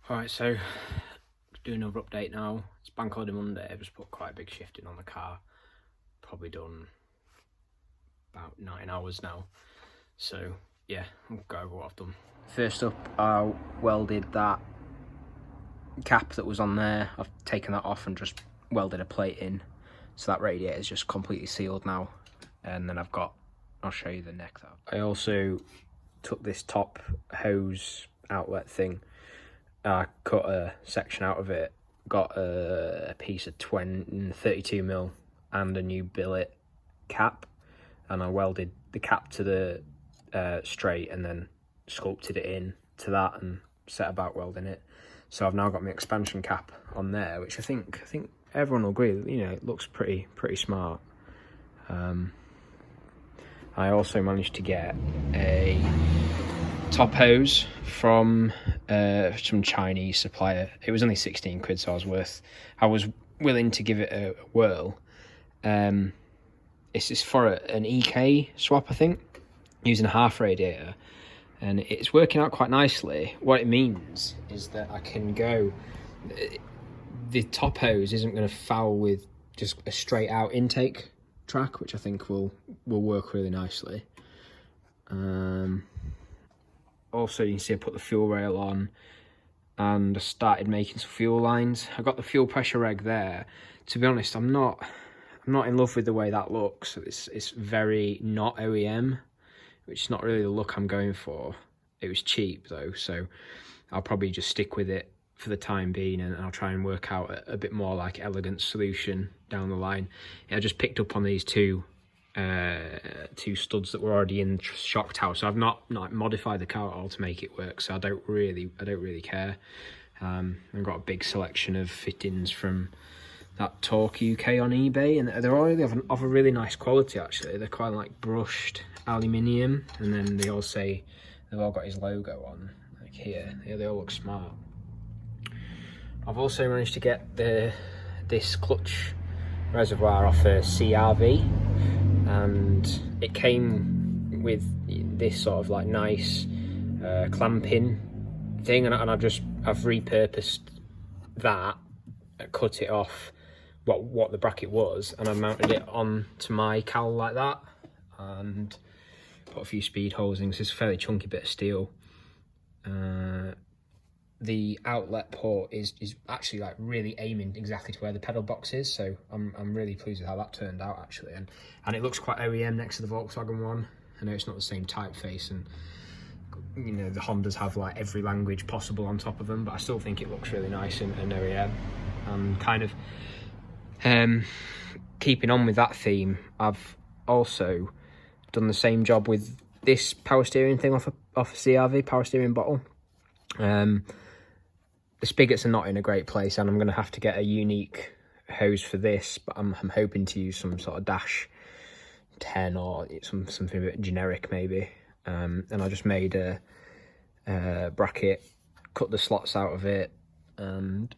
Alright, so doing another update now. It's Bank Holiday Monday. I've just put quite a big shift in on the car. Probably done about 9 hours now. So yeah, I'll go over what I've done. First up, I welded that cap that was on there. I've taken that off and just welded a plate in. So that radiator is just completely sealed now. And then I'll show you the neck though. I also took this top hose outlet thing. I cut a section out of it, got a piece of 32mm and a new billet cap, and I welded the cap to the straight and then sculpted it in to that and set about welding it. So I've now got my expansion cap on there, which I think everyone will agree, you know, it looks pretty smart. I also managed to get a top hose from some Chinese supplier. It was only 16 quid, so I was willing to give it a whirl. It's just for an EK swap, I think, using a half radiator, and it's working out quite nicely. What it means is that I can go, the top hose isn't going to foul with just a straight out intake track, which I think will work really nicely. Also, you can see I put the fuel rail on and I started making some fuel lines. I got the fuel pressure reg there. To be honest, I'm not in love with the way that looks. It's very not OEM, which is not really the look I'm going for. It was cheap though, so I'll probably just stick with it for the time being, and I'll try and work out a bit more like elegant solution down the line. I just picked up on these two studs that were already in shock tower, so I've not modified the car at all to make it work, so I don't really care. I've got a big selection of fittings from that Torque UK on eBay, and they're already of a really nice quality actually. They're quite like brushed aluminium, and then they all say they've all got his logo on, like here. They all look smart. I've also managed to get this clutch reservoir off a CRV, and it came with this sort of like nice clamping thing, and I've repurposed that, cut it off what the bracket was, and I mounted it onto my cowl like that, and put a few speed holes in. This is a fairly chunky bit of steel. The outlet port is actually like really aiming exactly to where the pedal box is, so I'm really pleased with how that turned out actually, and it looks quite OEM next to the Volkswagen one. I know it's not the same typeface, and you know the Hondas have like every language possible on top of them, but I still think it looks really nice and OEM. And kind of keeping on with that theme, I've also done the same job with this power steering thing off a CRV power steering bottle. The spigots are not in a great place, and I'm going to have to get a unique hose for this, but I'm hoping to use some sort of Dash 10 or something a bit generic maybe. And I just made a bracket, cut the slots out of it, and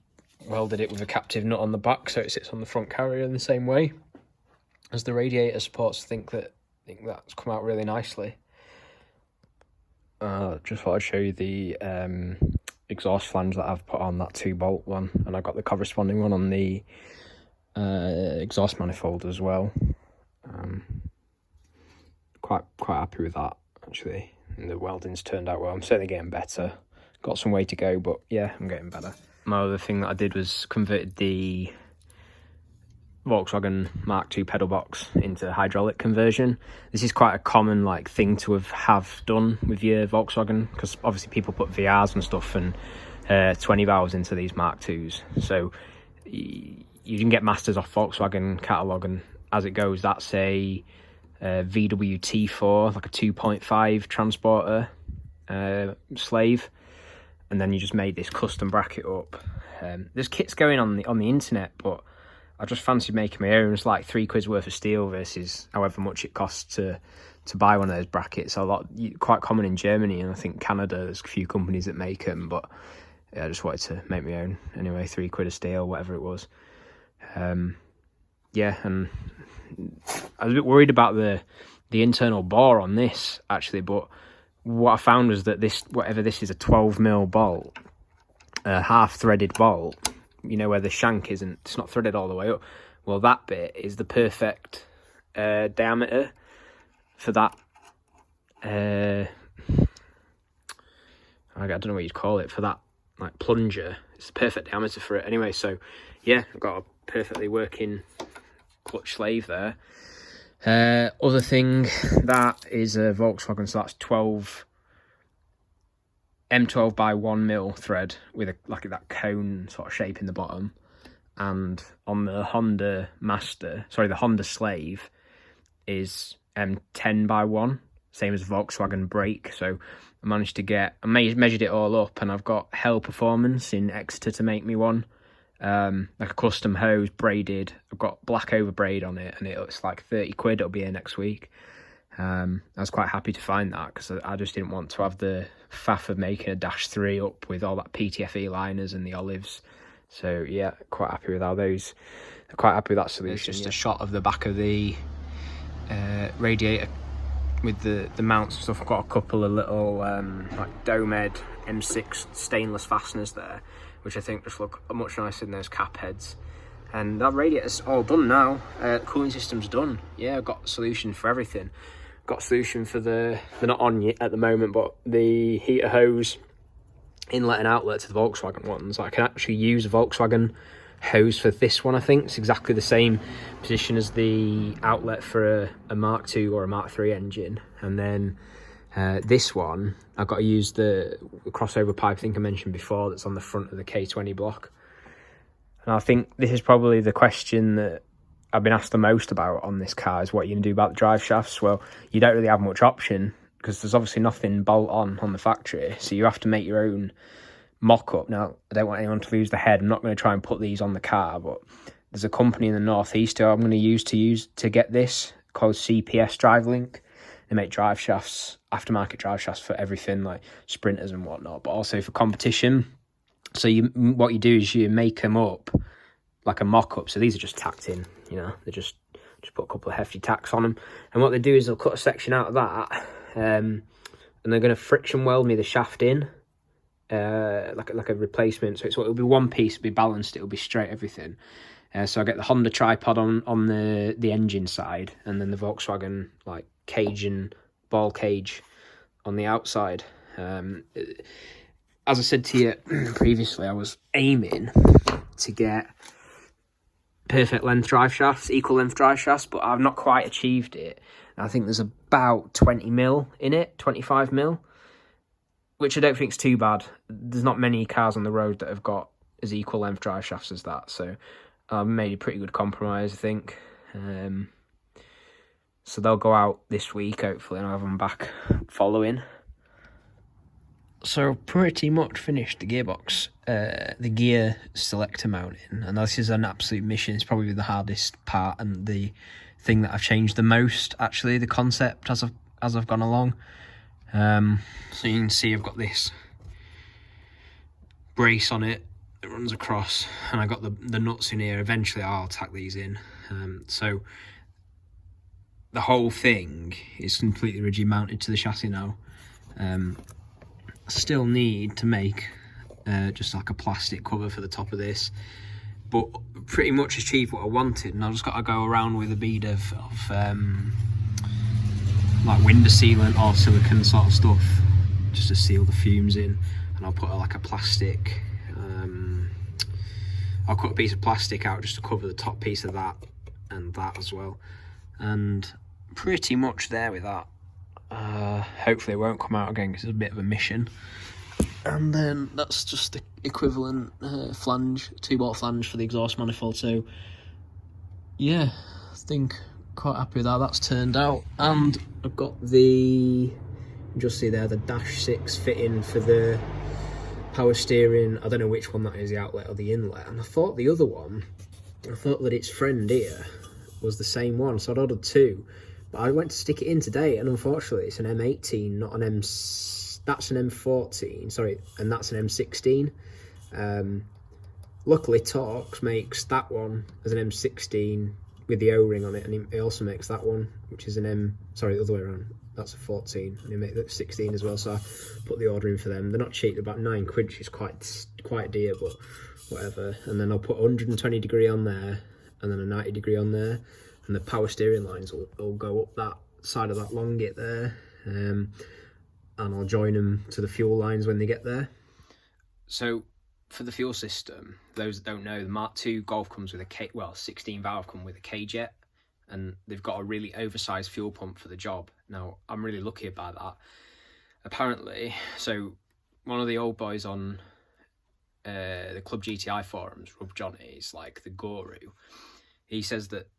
welded it with a captive nut on the back so it sits on the front carrier in the same way as the radiator supports. I think that's come out really nicely. Just thought I'd show you the exhaust flange that I've put on, that 2-bolt one, and I got the corresponding one on the exhaust manifold as well. Quite happy with that actually, and the welding's turned out well. I'm certainly getting better. Got some way to go, but yeah, I'm getting better. My other thing that I did was converted the Volkswagen Mark II pedal box into hydraulic conversion. This is quite a common like thing to have done with your Volkswagen, because obviously people put VRs and stuff and 20 valves into these Mark IIs. So you can get Masters off Volkswagen catalogue, and as it goes, that's a VWT4, like a 2.5 transporter slave, and then you just made this custom bracket up. There's kits going on the internet, but I just fancied making my own. It's like £3 worth of steel versus however much it costs to buy one of those brackets. Quite common in Germany, and I think Canada, there's a few companies that make them, but yeah, I just wanted to make my own anyway. £3 of steel, whatever it was. Yeah, and I was a bit worried about the internal bore on this actually, but what I found was that whatever this is, a 12mm bolt, half threaded bolt, you know, where the shank isn't, it's not threaded all the way up. Well, that bit is the perfect diameter for that. I don't know what you'd call it, for that like plunger. It's the perfect diameter for it anyway. So yeah, I've got a perfectly working clutch slave there. Other thing, that is a Volkswagen, so that's M12 by 1mm thread with that cone sort of shape in the bottom. And on the Honda Master, sorry, the Honda Slave is M10 by 1, same as Volkswagen brake. So I managed to measured it all up, and I've got Hell Performance in Exeter to make me one. Like a custom hose, braided. I've got black over braid on it, and it's like 30 quid. It'll be here next week. I was quite happy to find that, because I just didn't want to have the faff of making a -3 up with all that PTFE liners and the olives. So yeah, quite happy with how those. Quite happy with that solution. It's just a shot of the back of the radiator with the mounts and stuff. I've got a couple of little like Domed M6 stainless fasteners there, which I think just look much nicer than those cap heads. And that radiator's all done now. Cooling system's done. Yeah, I've got a solution for everything. Got a solution for they're not on yet at the moment, but the heater hose inlet and outlet to the Volkswagen ones. I can actually use a Volkswagen hose for this one. I think it's exactly the same position as the outlet for a Mark II or a Mark III engine. And then this one, I've got to use the crossover pipe I think I mentioned before, that's on the front of the K20 block. And I think this is probably the question that I've been asked the most about on this car, is what you're going to do about the drive shafts. Well, you don't really have much option, because there's obviously nothing bolt on the factory, so you have to make your own mock-up. Now, I don't want anyone to lose their head. I'm not going to try and put these on the car, but there's a company in the northeast who I'm going to use to get this, called CPS Drive Link. They make drive shafts, aftermarket drive shafts for everything, like sprinters and whatnot, but also for competition. So what you do is you make them up like a mock-up. So these are just tacked in, you know, they just put a couple of hefty tacks on them. And what they do is they'll cut a section out of that, and they're going to friction weld me the shaft in, like a replacement. So it'll be one piece, it'll be balanced, it'll be straight, everything. So I get the Honda tripod on the engine side, and then the Volkswagen like cage and ball cage on the outside. As I said to you previously, I was aiming to get perfect length drive shafts, equal length drive shafts, but I've not quite achieved it. I think there's about 20mm in it, 25mm, which I don't think is too bad. There's not many cars on the road that have got as equal length drive shafts as that, so I've made a pretty good compromise, I think. So they'll go out this week, hopefully, and I'll have them back following. So pretty much finished the gearbox, the gear selector mounting, and this is an absolute mission. It's probably the hardest part and the thing that I've changed the most, actually, the concept as I've gone along. So you can see I've got this brace on it that runs across, and I've got the nuts in here. Eventually I'll tack these in. So the whole thing is completely rigid mounted to the chassis now. Still need to make just like a plastic cover for the top of this, but pretty much achieved what I wanted, and I've just got to go around with a bead of like window sealant or silicone sort of stuff just to seal the fumes in, and I'll put like a plastic I'll cut a piece of plastic out just to cover the top piece of that and that as well, and pretty much there with that. Hopefully it won't come out again because it's a bit of a mission. And then that's just the equivalent flange, 2-bolt flange for the exhaust manifold. So yeah, I think quite happy with how that's turned out. And I've got the, just see there, the -6 fitting for the power steering. I don't know which one that is, the outlet or the inlet. And I thought the other one, I thought that its friend here was the same one, so I'd ordered two. But I went to stick it in today, and unfortunately it's an M18, not an that's an M14, sorry, and that's an M16. Luckily Torx makes that one as an M16 with the O-ring on it, and he also makes that one, which is the other way around. That's a 14, and he makes that 16 as well. So I put the order in for them. They're not cheap; they're about £9, which is quite dear, but whatever. And then I'll put 120 degree on there, and then a 90 degree on there, and the power steering lines will go up that side of that long bit there, and I'll join them to the fuel lines when they get there. So for the fuel system, those that don't know, the Mark II Golf comes with a 16 valve come with a K-Jet, and they've got a really oversized fuel pump for the job. Now, I'm really lucky about that. Apparently, so one of the old boys on the Club GTI forums, Rob Johnny, is like the guru. He says that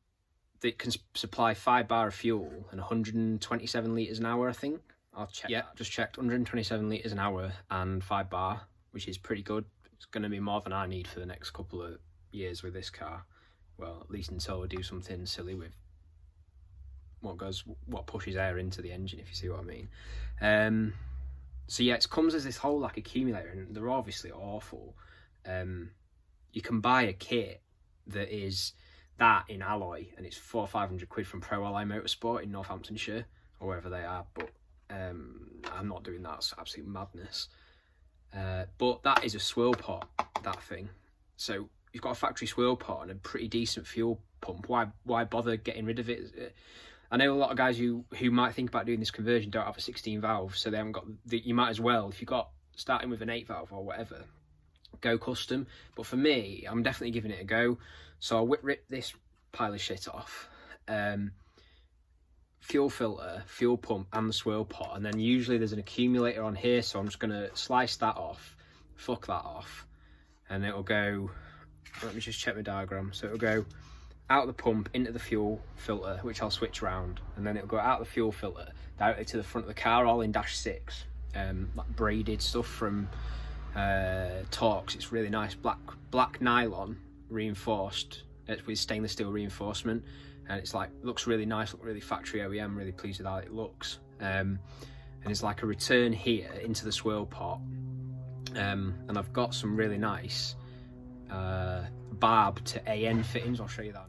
it can supply 5 bar of fuel and 127 litres an hour, I think. I'll check. Yeah, just checked, 127 litres an hour and 5 bar, which is pretty good. It's going to be more than I need for the next couple of years with this car. Well, at least until we do something silly with what pushes air into the engine, if you see what I mean. So yeah, it comes as this whole like accumulator, and they're obviously awful. You can buy a kit that is that in alloy, and it's £400 or £500 from Pro Ally Motorsport in Northamptonshire or wherever they are. But I'm not doing that. It's absolute madness. But that is a swirl pot, that thing. So you've got a factory swirl pot and a pretty decent fuel pump. Why bother getting rid of it? I know a lot of guys who might think about doing this conversion don't have a 16 valve, so they haven't got you might as well, if you've got starting with an 8 valve or whatever, go custom. But for me, I'm definitely giving it a go. So I'll rip this pile of shit off. Fuel filter, fuel pump, and the swirl pot, and then usually there's an accumulator on here, so I'm just going to slice that off, fuck that off, and it'll go, let me just check my diagram, so it'll go out of the pump into the fuel filter, which I'll switch around, and then it'll go out of the fuel filter directly to the front of the car, all in dash 6, like braided stuff from Torx. It's really nice, black nylon reinforced with stainless steel reinforcement. And it's like, looks really nice, look really factory OEM, really pleased with how it looks. And it's like a return here into the swirl pot. And I've got some really nice barb to AN fittings. I'll show you that.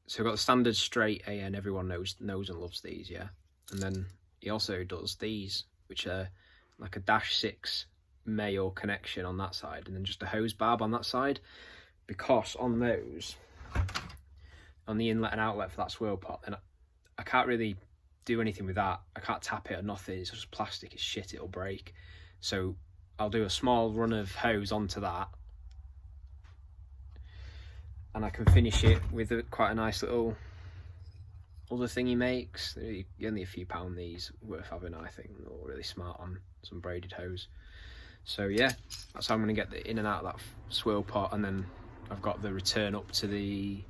So I've got the standard straight AN, everyone knows and loves these, yeah. And then he also does these, which are like a dash 6 male connection on that side, and then just a hose barb on that side, because on those, on the inlet and outlet for that swirl pot, and I can't really do anything with that. I can't tap it or nothing. It's just plastic, it's shit, it'll break. So I'll do a small run of hose onto that, and I can finish it with quite a nice little other thing he makes. Only a few pound, these worth having, I think. They're all really smart on some braided hose. So yeah, that's how I'm going to get the in and out of that swirl pot, and then I've got the return up to the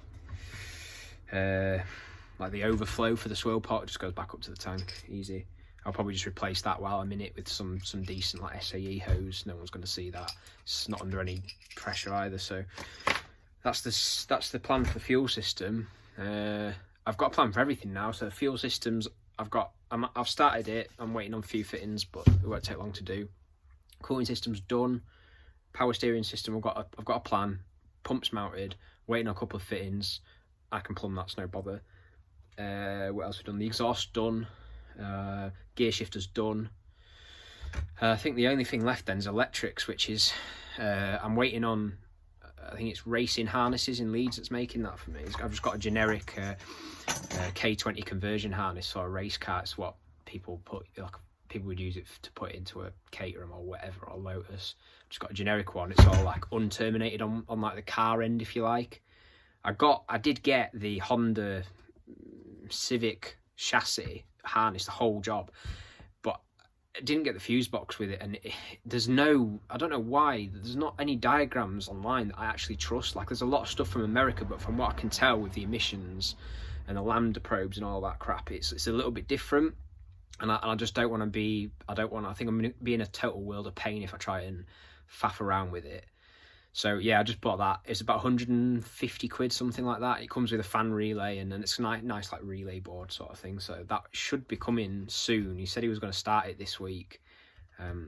like the overflow for the swirl pot. It just goes back up to the tank, easy. I'll probably just replace that while I'm in it with some decent like SAE hose. No one's going to see that. It's not under any pressure either. So that's the plan for the fuel system. I've got a plan for everything now. So the fuel systems, I've started it. I'm waiting on a few fittings, but it won't take long to do. Cooling system's done. Power steering system, I've got a plan. Pumps mounted. Waiting on a couple of fittings. I can plumb, that's no bother. What else have we done? The exhaust done. Gear shifter's done. I think the only thing left then is electrics, which is I'm waiting on. I think it's Racing Harnesses in Leeds that's making that for me. I've just got a generic K20 conversion harness for a race car. It's what people put, like people would use it to put into a Caterham or whatever, or Lotus. Just got a generic one. It's all like unterminated on like the car end, if you like. I did get the Honda Civic chassis harness, the whole job, but I didn't get the fuse box with it, and there's no, I don't know why, there's not any diagrams online that I actually trust. Like, there's a lot of stuff from America, but from what I can tell with the emissions and the lambda probes and all that crap, it's a little bit different, and I just don't want to be, I think I'm going to be in a total world of pain if I try and faff around with it. So yeah, I just bought that. It's about 150 quid, something like that. It comes with a fan relay, and it's a nice like relay board sort of thing. So that should be coming soon. He said he was going to start it this week.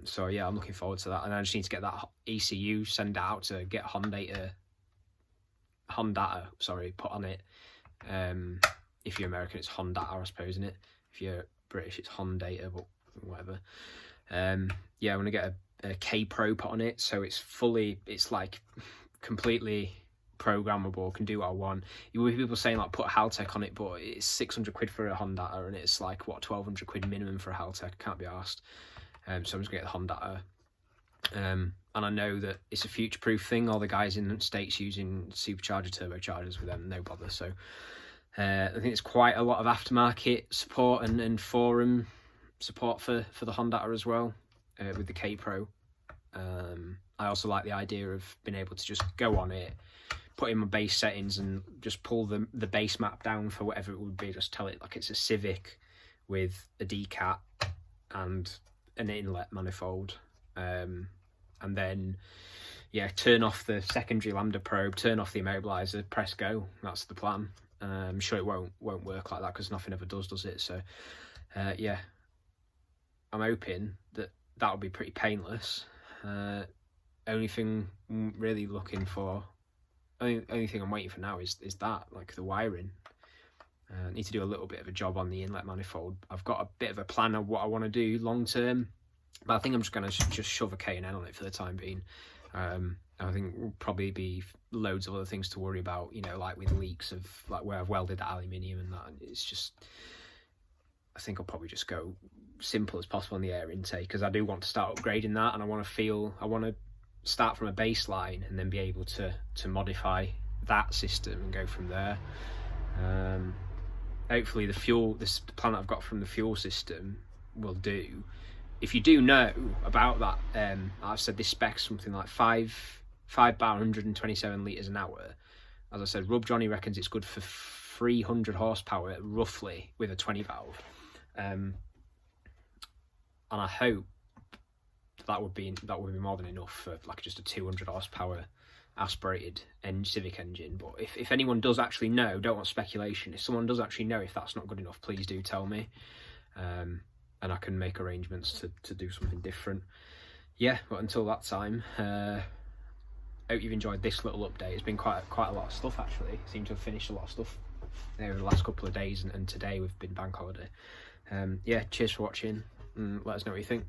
So yeah, I'm looking forward to that. And I just need to get that ECU, send it out to get Honda put on it. If you're American, it's Honda, I suppose, isn't it? If you're British, it's Honda, but whatever. Yeah, I'm gonna get a K Pro put on it, so it's like completely programmable, can do what I want. You will hear people saying like put a Haltech on it, but it's 600 quid for a Honda, and it's like what, 1200 quid minimum for a Haltech. Can't be arsed. So I'm just gonna get the Honda. And I know that it's a future-proof thing. All the guys in the States using supercharger turbochargers with them, no bother. So I think it's quite a lot of aftermarket support and forum support for the Honda as well, with the K Pro. I also like the idea of being able to just go on it, put in my base settings, and just pull the base map down for whatever it would be. Just tell it like it's a Civic with a decat and an inlet manifold. And then, yeah, turn off the secondary lambda probe, turn off the immobilizer, press go. That's the plan. I'm sure it won't work like that because nothing ever does it? So, yeah, I'm hoping that will be pretty painless. Only thing I'm really looking for, only thing I'm waiting for now is that, like the wiring. I need to do a little bit of a job on the inlet manifold. I've got a bit of a plan of what I want to do long term, but I think I'm just going to just shove a K&N on it for the time being. I think will probably be loads of other things to worry about, you know, like with leaks of like where I've welded that aluminium and that. It's just, I think I'll probably just go simple as possible on the air intake, because I do want to start upgrading that, and I want to start from a baseline and then be able to modify that system and go from there. Hopefully the plan that I've got from the fuel system will do. If you do know about that, I've said this spec's something like 5 bar 127 litres an hour. As I said, Rub Johnny reckons it's good for 300 horsepower roughly with a 20 valve. And I hope that would be more than enough for like just a 200 horsepower aspirated Civic engine. But if anyone does actually know, don't want speculation, if someone does actually know if that's not good enough, please do tell me, and I can make arrangements to do something different. Yeah, but until that time, hope you've enjoyed this little update. It's been quite a lot of stuff actually. Seem to have finished a lot of stuff over the last couple of days, and today we've been bank holiday. Yeah, cheers for watching, and let us know what you think.